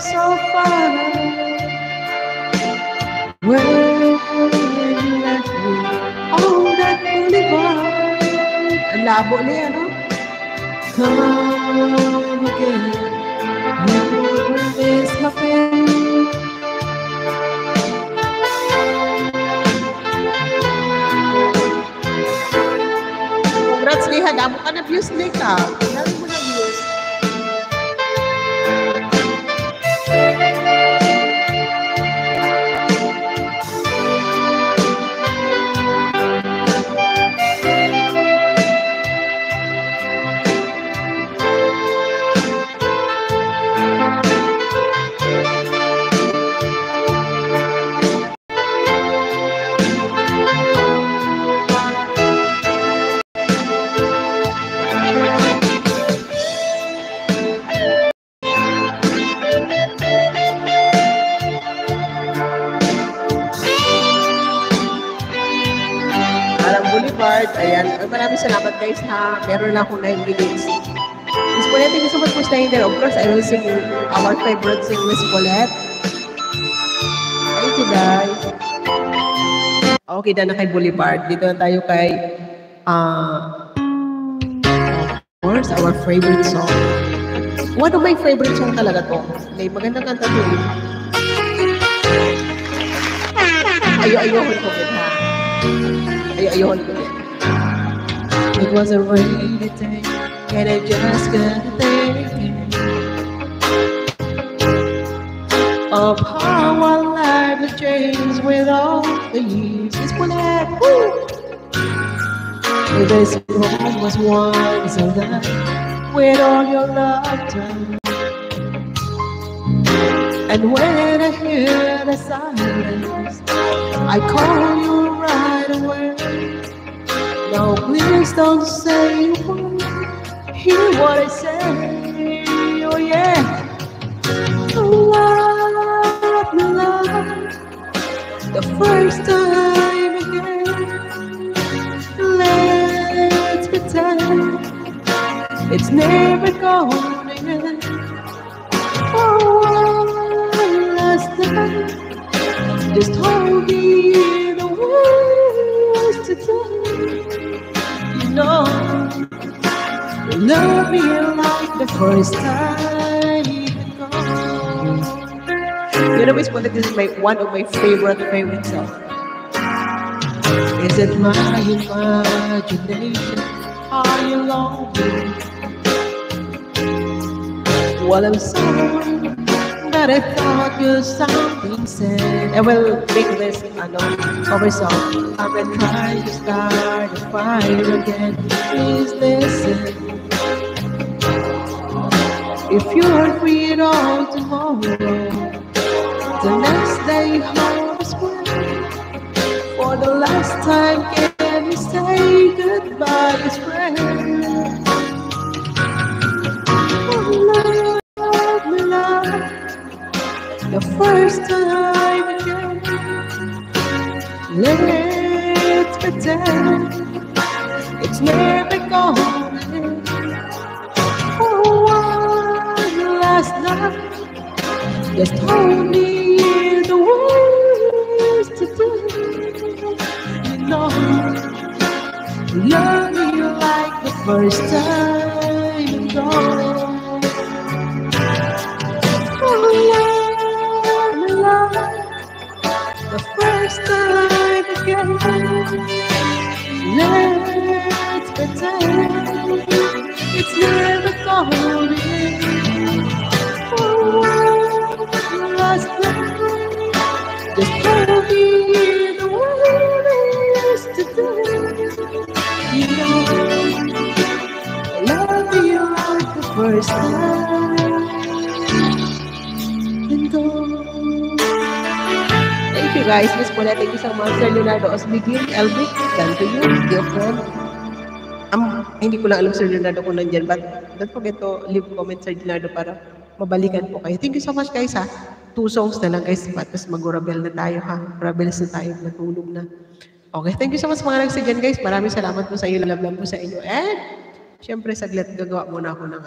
so far. Where you left me on that boulevard. Ang labo na yan, no? Come again. You will miss my face. Congrats, Liha. Damo ka na views, Nika. Dami mo na views. Ayan, maraming salamat guys na meron na akong 9 minutes. Miss Paulette, thank you so much for staying there. Of course, I will sing our favorite sing, Miss Paulette. Thank you guys. Okay, na kay Boulevard. Dito na tayo kay of course, our favorite song. One of my favorite song talaga to. May magandang kanta to. Ayo-ayohon ko din ha. Ayo-ayohon ko din. It was a rainy day, and I just got thinking of how our life has changed with all the years. It's Paulette, woo! This home was once alive with all your laughter, and when I hear the silence, I call you right away. No, please don't say a word. Hear what I say. Oh yeah. Love me, love. The first time again. Let's pretend it's never gone again. Oh, last night. Just hold me the words to tell. No, love me like the first time. You know, Miss Paulette, this is one of my favorite songs. Is it my imagination? Are you lonely? Well, I'm sorry that I thought you something said. I will make this cover song. I've been trying to start a fire again. Please listen. If you're free at all tomorrow, the next day home is well. For the last time, can you say goodbye, best friend? Oh, love me, love. The first time again. Let's pretend it's never gone again. Oh, one last night. Just hold me the words to do. You know, love me like the first time gone. The first time again. Let's pretend it's never gone again. Oh, last night, just hold me the words to do. You know, love you like the first time and go. Thank you guys, Miss Paulette. Thank you so much, Sir Leonardo Osbigin, Elvic, thank you, dear friend. Hindi ko lang alam, Sir Leonardo, kung nandyan, but don't forget to leave comment, Sir Leonardo, para mabalikan po kayo. Thank you so much, guys, ha. 2 songs na lang, guys, tapos mag-rabel na tayo, ha. Rabels na tayo, natulog na. Okay, thank you so much, mga nagsadyan, guys. Maraming salamat po sa iyo, love po sa inyo. And, syempre, saglit, gagawa muna ako ng